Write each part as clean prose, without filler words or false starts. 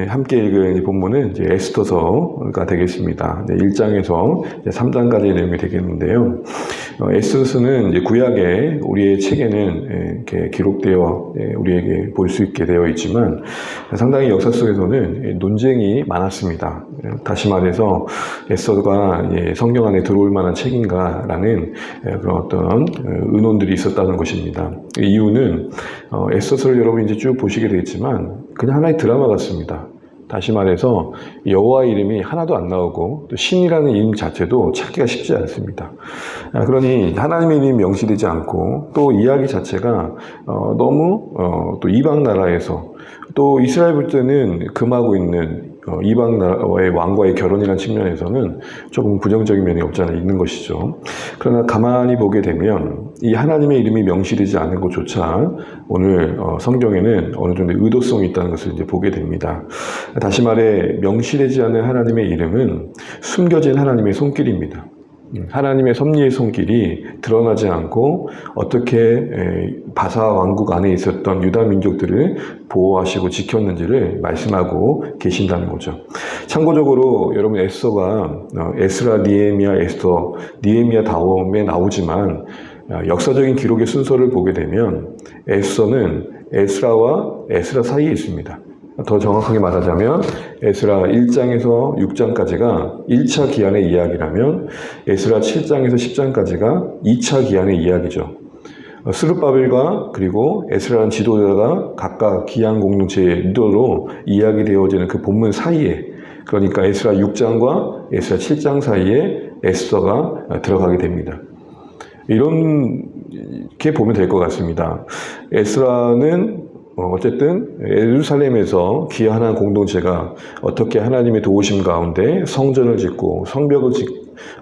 함께 읽은 이 본문은 이제 에스더서가 되겠습니다. 1장에서 3장까지 내용이 되겠는데요. 에스더서는 이제 구약의 우리의 책에는 이렇게 기록되어 우리에게 볼 수 있게 되어 있지만 상당히 역사 속에서는 논쟁이 많았습니다. 다시 말해서 에스더가 성경 안에 들어올 만한 책인가라는 그런 어떤 의논들이 있었다는 것입니다. 이유는 에스더서를 여러분 이제 쭉 보시게 되겠지만 그냥 하나의 드라마 같습니다. 다시 말해서 여호와 이름이 하나도 안 나오고 또 신이라는 이름 자체도 찾기가 쉽지 않습니다. 그러니 하나님의 이름이 명시되지 않고 또 이야기 자체가 너무 또 이방 나라에서 또 이스라엘 볼 때는 금하고 있는 이방 나라의 왕과의 결혼이라는 측면에서는 조금 부정적인 면이 없지 않아 있는 것이죠. 그러나 가만히 보게 되면 이 하나님의 이름이 명시되지 않은 것조차 오늘 성경에는 어느 정도 의도성이 있다는 것을 이제 보게 됩니다. 다시 말해 명시되지 않은 하나님의 이름은 숨겨진 하나님의 손길입니다. 하나님의 섭리의 손길이 드러나지 않고 어떻게 바사 왕국 안에 있었던 유다 민족들을 보호하시고 지켰는지를 말씀하고 계신다는 거죠. 참고적으로 여러분 에스더가 에스라, 니에미야, 에스더, 니에미야 다음에 나오지만 역사적인 기록의 순서를 보게 되면 에스더는 에스라와 에스라 사이에 있습니다. 더 정확하게 말하자면 에스라 1장에서 6장까지가 1차 기한의 이야기라면 에스라 7장에서 10장까지가 2차 기한의 이야기죠. 스룹바벨과 그리고 에스라라는 지도자가 각각 기한 공동체의 리더로 이야기되어지는 그 본문 사이에, 그러니까 에스라 6장과 에스라 7장 사이에 에스더가 들어가게 됩니다. 이렇게 보면 될 것 같습니다. 에스라는 어쨌든 예루살렘에서 기한한 공동체가 어떻게 하나님의 도우심 가운데 성전을 짓고 성벽을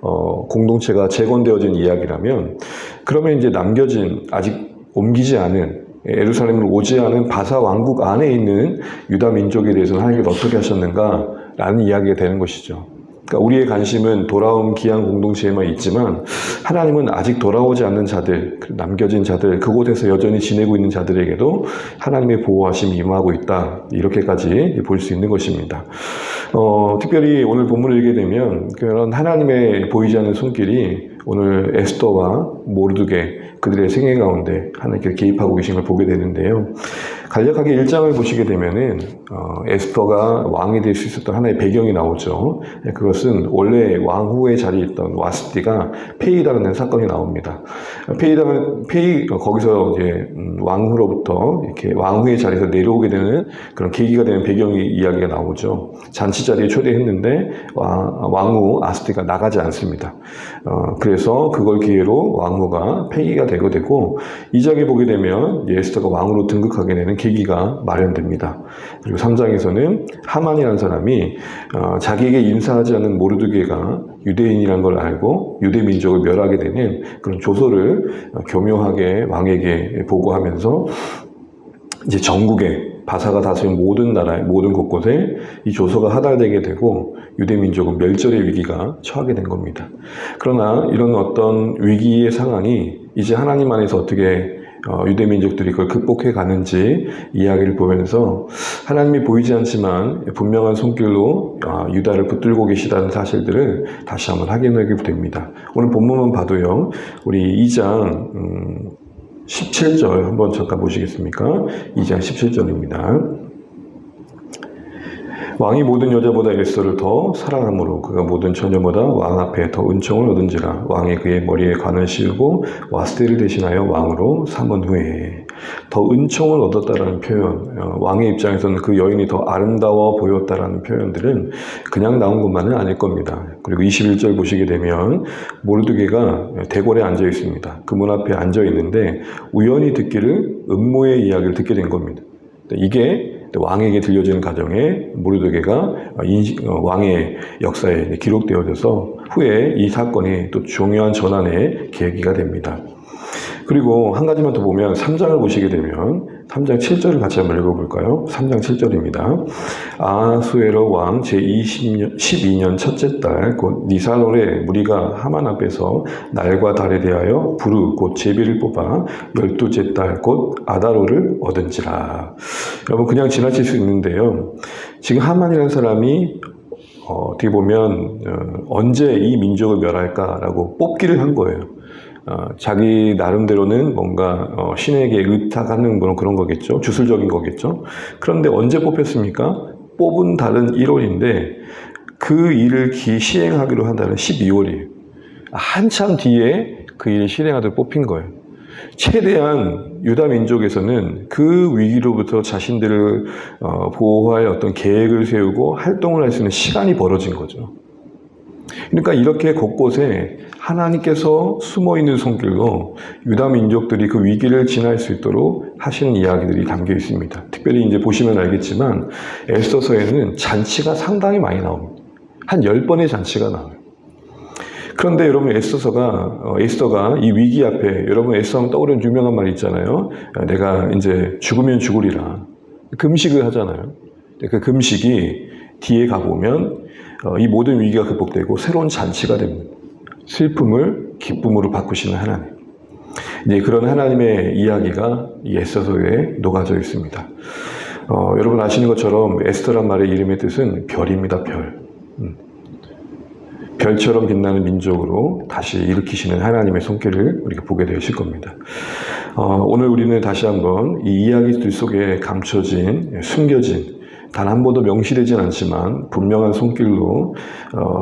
공동체가 재건되어진 이야기라면, 그러면 이제 남겨진 아직 옮기지 않은 예루살렘으로 오지 않은 바사 왕국 안에 있는 유다 민족에 대해서는 하나님께서 어떻게 하셨는가라는 이야기가 되는 것이죠. 그러니까 우리의 관심은 돌아온 기한 공동체에만 있지만 하나님은 아직 돌아오지 않는 자들, 남겨진 자들, 그곳에서 여전히 지내고 있는 자들에게도 하나님의 보호하심이 임하고 있다, 이렇게까지 볼 수 있는 것입니다. 특별히 오늘 본문을 읽게 되면 그런 하나님의 보이지 않는 손길이 오늘 에스더와 모르드게 그들의 생애 가운데 하나님께서 개입하고 계신 걸 보게 되는데요. 간략하게 1장을 보시게 되면은 에스더가 왕이 될 수 있었던 하나의 배경이 나오죠. 그것은 원래 왕 후에 자리에 있던 와스티가 폐위당하는 사건이 나옵니다. 거기서 이제 왕후로부터 이렇게 왕후의 자리에서 내려오게 되는 그런 계기가 되는 배경이 이야기가 나오죠. 잔치 자리에 초대했는데 왕후 아스티가 나가지 않습니다. 그래서 그걸 기회로 왕후가 폐위가 되고 2장에 보게 되면 에스더가 왕으로 등극하게 되는 계기가 마련됩니다. 그리고 3장에서는 하만이라는 사람이 자기에게 인사하지 않는 모르드게가 유대인이라는 걸 알고 유대 민족을 멸하게 되는 그런 조서를 교묘하게 왕에게 보고하면서 이제 전국에 바사가 다스린 모든 나라의 모든 곳곳에 이 조서가 하달되게 되고 유대 민족은 멸절의 위기가 처하게 된 겁니다. 그러나 이런 어떤 위기의 상황이 이제 하나님 안에서 어떻게 유대 민족들이 그걸 극복해 가는지 이야기를 보면서 하나님이 보이지 않지만 분명한 손길로 유다를 붙들고 계시다는 사실들을 다시 한번 확인하게 됩니다. 오늘 본문만 봐도요, 우리 2장 17절 한번 잠깐 보시겠습니까? 2장 17절입니다. 왕이 모든 여자보다 에스더를 더 사랑함으로 그가 모든 처녀보다 왕 앞에 더 은총을 얻은지라. 왕이 그의 머리에 관을 씌우고 와스티를 대신하여 왕으로 삼은 후에. 더 은총을 얻었다라는 표현, 왕의 입장에서는 그 여인이 더 아름다워 보였다라는 표현들은 그냥 나온 것만은 아닐 겁니다. 그리고 21절 보시게 되면 모르드게가 대궐에 앉아 있습니다. 그 문 앞에 앉아 있는데 우연히 듣기를 음모의 이야기를 듣게 된 겁니다. 이게 왕에게 들려지는 과정에 모르드게가 왕의 역사에 기록되어져서 후에 이 사건이 또 중요한 전환의 계기가 됩니다. 그리고 한 가지만 더 보면 3장을 보시게 되면 3장 7절을 같이 한번 읽어볼까요? 3장 7절입니다. 아하수에로 왕 제12년 첫째 달 곧 니산월에 무리가 하만 앞에서 날과 달에 대하여 부르 곧 제비를 뽑아 12째 달 곧 아다로를 얻은지라. 여러분 그냥 지나칠 수 있는데요. 지금 하만이라는 사람이 어떻게 보면 언제 이 민족을 멸할까라고 뽑기를 한 거예요. 자기 나름대로는 뭔가 신에게 의탁하는 그런 거겠죠. 주술적인 거겠죠. 그런데 언제 뽑혔습니까? 뽑은 달은 1월인데 그 일을 시행하기로 한 달은 12월이에요. 한참 뒤에 그 일을 실행하도록 뽑힌 거예요. 최대한 유다 민족에서는 그 위기로부터 자신들을 보호할 어떤 계획을 세우고 활동을 할 수 있는 시간이 벌어진 거죠. 그러니까 이렇게 곳곳에 하나님께서 숨어있는 손길로 유다 민족들이 그 위기를 지날 수 있도록 하시는 이야기들이 담겨 있습니다. 특별히 이제 보시면 알겠지만 에스더서에는 잔치가 상당히 많이 나옵니다. 한 10번의 잔치가 나와요. 그런데 여러분 에스더가 이 위기 앞에 여러분 에스더 하면 떠오르는 유명한 말이 있잖아요. 내가 이제 죽으면 죽으리라. 금식을 하잖아요. 그 금식이 뒤에 가보면 이 모든 위기가 극복되고 새로운 잔치가 됩니다. 슬픔을 기쁨으로 바꾸시는 하나님. 이제 그런 하나님의 이야기가 이 에스더서에 녹아져 있습니다. 여러분 아시는 것처럼 에스더란 말의 이름의 뜻은 별입니다. 별. 별처럼 빛나는 민족으로 다시 일으키시는 하나님의 손길을 우리가 보게 되실 겁니다. 오늘 우리는 다시 한번 이 이야기들 속에 감춰진, 숨겨진, 단 한 번도 명시되진 않지만 분명한 손길로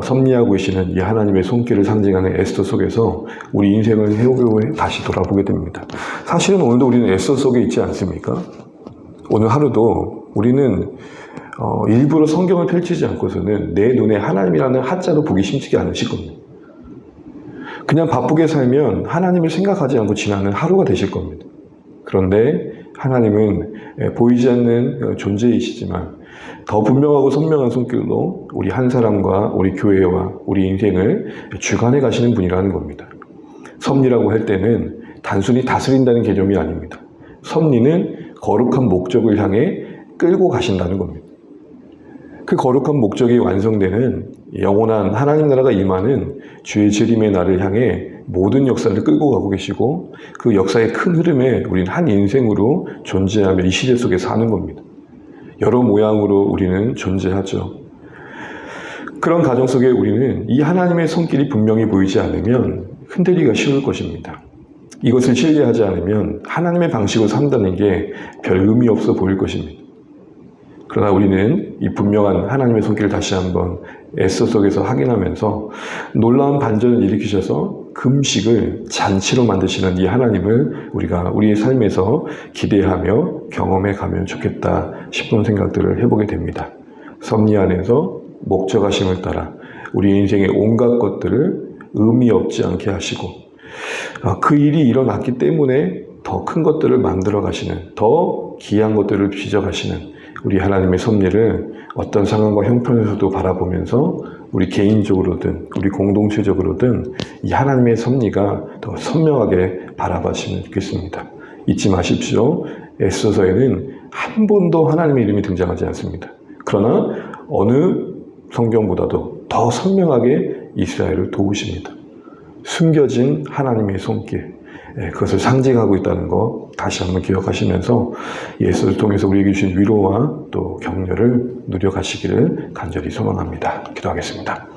섭리하고 계시는 이 하나님의 손길을 상징하는 에스더 속에서 우리 인생을 해오고 다시 돌아보게 됩니다. 사실은 오늘도 우리는 에스더 속에 있지 않습니까? 오늘 하루도 우리는 일부러 성경을 펼치지 않고서는 내 눈에 하나님이라는 한자도 보기 심지가 않으실 겁니다. 그냥 바쁘게 살면 하나님을 생각하지 않고 지나는 하루가 되실 겁니다. 그런데 하나님은 보이지 않는 존재이시지만 더 분명하고 선명한 손길로 우리 한 사람과 우리 교회와 우리 인생을 주관해 가시는 분이라는 겁니다. 섭리라고 할 때는 단순히 다스린다는 개념이 아닙니다. 섭리는 거룩한 목적을 향해 끌고 가신다는 겁니다. 그 거룩한 목적이 완성되는 영원한 하나님 나라가 임하는 주의 재림의 날을 향해 모든 역사를 끌고 가고 계시고 그 역사의 큰 흐름에 우리는 한 인생으로 존재하며 이 시대 속에 사는 겁니다. 여러 모양으로 우리는 존재하죠. 그런 가정 속에 우리는 이 하나님의 손길이 분명히 보이지 않으면 흔들리기가 쉬울 것입니다. 이것을 신뢰하지 않으면 하나님의 방식으로 산다는 게 별 의미 없어 보일 것입니다. 그러나 우리는 이 분명한 하나님의 손길을 다시 한번 에스더 속에서 확인하면서 놀라운 반전을 일으키셔서 금식을 잔치로 만드시는 이 하나님을 우리가 우리의 삶에서 기대하며 경험해 가면 좋겠다 싶은 생각들을 해보게 됩니다. 섭리 안에서 목적하심을 따라 우리 인생의 온갖 것들을 의미 없지 않게 하시고 그 일이 일어났기 때문에 더 큰 것들을 만들어 가시는, 더 귀한 것들을 빚어가시는 우리 하나님의 섭리를 어떤 상황과 형편에서도 바라보면서 우리 개인적으로든 우리 공동체적으로든 이 하나님의 섭리가 더 선명하게 바라봤으면 좋겠습니다. 잊지 마십시오. 에스더서에는 한 번도 하나님의 이름이 등장하지 않습니다. 그러나 어느 성경보다도 더 선명하게 이스라엘을 도우십니다. 숨겨진 하나님의 손길, 그것을 상징하고 있다는 거 다시 한번 기억하시면서 예수를 통해서 우리에게 주신 위로와 또 격려를 누려가시기를 간절히 소망합니다. 기도하겠습니다.